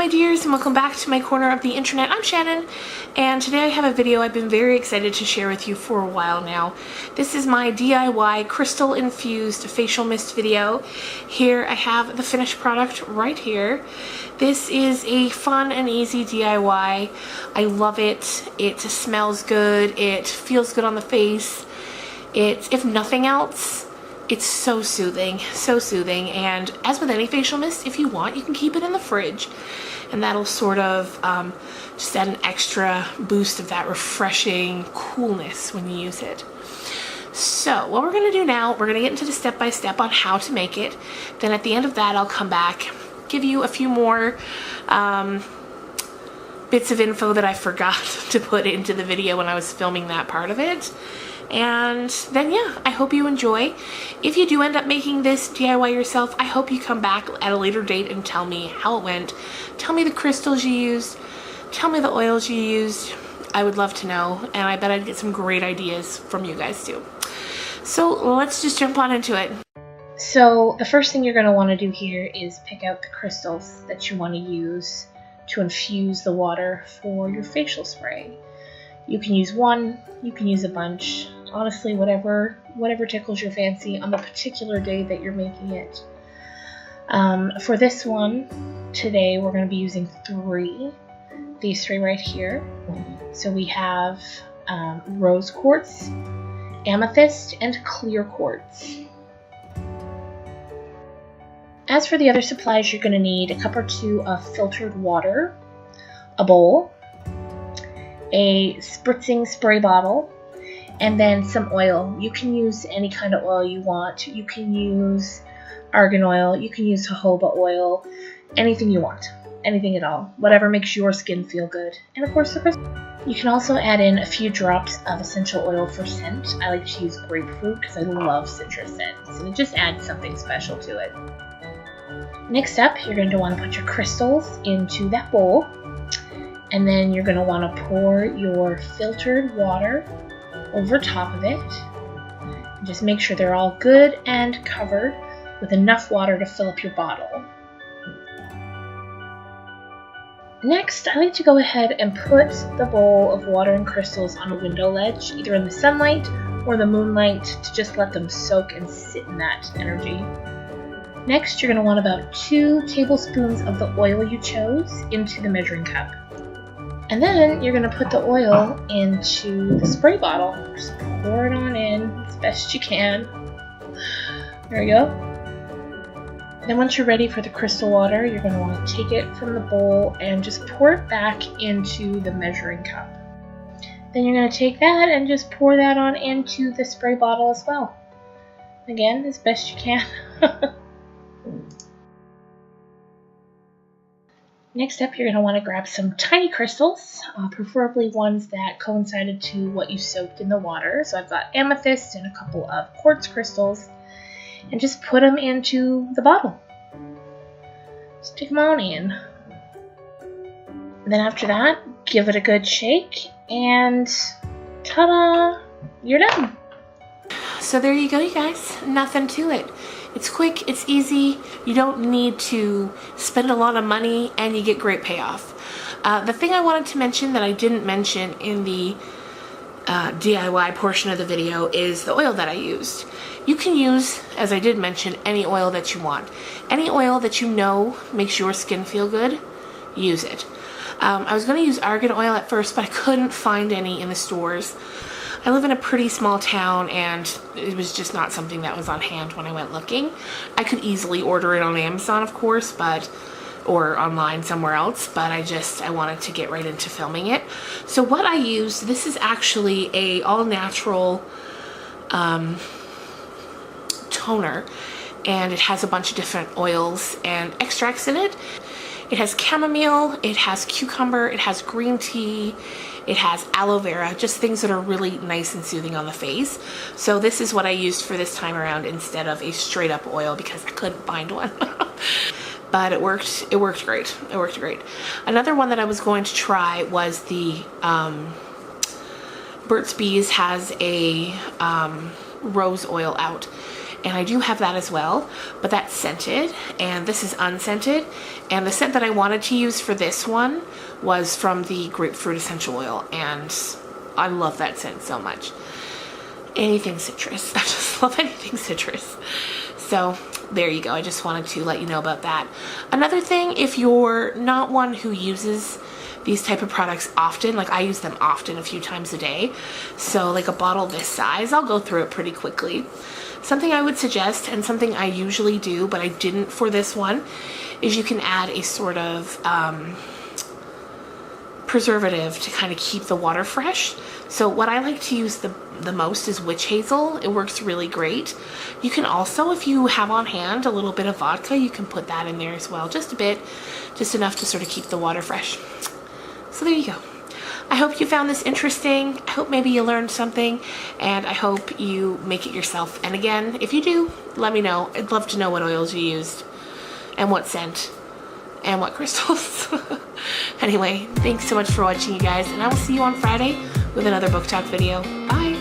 my dears, and welcome back to my corner of the internet. I'm Shannon, and today I have a video I've been very excited to share with you for a while now. This is my DIY crystal infused facial mist video. Here I have the finished product right here. This is a fun and easy DIY. I love it. It smells good. It feels good on the face. If nothing else, it's so soothing, and as with any facial mist, if you want, you can keep it in the fridge, and that'll sort of just add an extra boost of that refreshing coolness when you use it. So what we're going to do now, we're going to get into the step-by-step on how to make it. Then at the end of that, I'll come back, give you a few more bits of info that I forgot to put into the video when I was filming that part of it. And then yeah, I hope you enjoy. If you do end up making this DIY yourself, I hope you come back at a later date and tell me how it went. Tell me the crystals you used. Tell me the oils you used. I would love to know, and I bet I'd get some great ideas from you guys too. So let's just jump on into it. So the first thing you're going to want to do here is pick out the crystals that you want to use to infuse the water for your facial spray. You can use one, you can use a bunch, honestly whatever tickles your fancy on the particular day that you're making it. For this one, today we're going to be using these three right here. So we have rose quartz, amethyst, and clear quartz. As for the other supplies, you're going to need a cup or two of filtered water, a bowl, a spritzing spray bottle, and then some oil. You can use any kind of oil you want. You can use argan oil, you can use jojoba oil, anything you want, anything at all, whatever makes your skin feel good. And of course the crystal. You can also add in a few drops of essential oil for scent. I like to use grapefruit because I love citrus scents, and it just adds something special to it. Next up, you're going to want to put your crystals into that bowl. And then you're going to want to pour your filtered water over top of it. And just make sure they're all good and covered with enough water to fill up your bottle. Next, I like to go ahead and put the bowl of water and crystals on a window ledge, either in the sunlight or the moonlight, to just let them soak and sit in that energy. Next, you're going to want about 2 tablespoons of the oil you chose into the measuring cup. And then you're going to put the oil into the spray bottle. Just pour it on in as best you can. There we go. And then once you're ready for the crystal water, you're going to want to take it from the bowl and just pour it back into the measuring cup. Then you're going to take that and just pour that on into the spray bottle as well. Again, as best you can. Next up, you're going to want to grab some tiny crystals, preferably ones that coincided to what you soaked in the water. So I've got amethyst and a couple of quartz crystals, and just put them into the bottle. Stick them on in. And then after that, give it a good shake, and ta-da! You're done. So there you go, you guys. Nothing to it. It's quick, it's easy, you don't need to spend a lot of money, and you get great payoff. The thing I wanted to mention that I didn't mention in the DIY portion of the video is the oil that I used. You can use, as I did mention, any oil that you want. Any oil that you know makes your skin feel good, use it. I was going to use argan oil at first, but I couldn't find any in the stores. I live in a pretty small town, and it was just not something that was on hand when I went looking. I could easily order it on Amazon, of course, or online somewhere else, but I wanted to get right into filming it. So what I used, this is actually a all-natural toner, and it has a bunch of different oils and extracts in it. It has chamomile, it has cucumber, it has green tea, it has aloe vera, just things that are really nice and soothing on the face. So this is what I used for this time around instead of a straight up oil because I couldn't find one. But it worked great. It worked great. Another one that I was going to try was the Burt's Bees has a rose oil out. and I do have that as well, but that's scented and this is unscented. And the scent that I wanted to use for this one was from the grapefruit essential oil, and I love that scent so much. Anything citrus. I just love anything citrus. So there you go. I just wanted to let you know about that. Another thing, if you're not one who uses these type of products often, like I use them often, a few times a day, so like a bottle this size, I'll go through it pretty quickly. Something I would suggest, and something I usually do but I didn't for this one, is you can add a sort of preservative to kind of keep the water fresh. So what I like to use the most is witch hazel. It works really great. You can also, if you have on hand a little bit of vodka, you can put that in there as well, just a bit, just enough to sort of keep the water fresh. So there you go. I hope you found this interesting. I hope maybe you learned something, and I hope you make it yourself. And again, if you do, let me know. I'd love to know what oils you used and what scent and what crystals. Anyway, thanks so much for watching, you guys, and I will see you on Friday with another book talk video. Bye.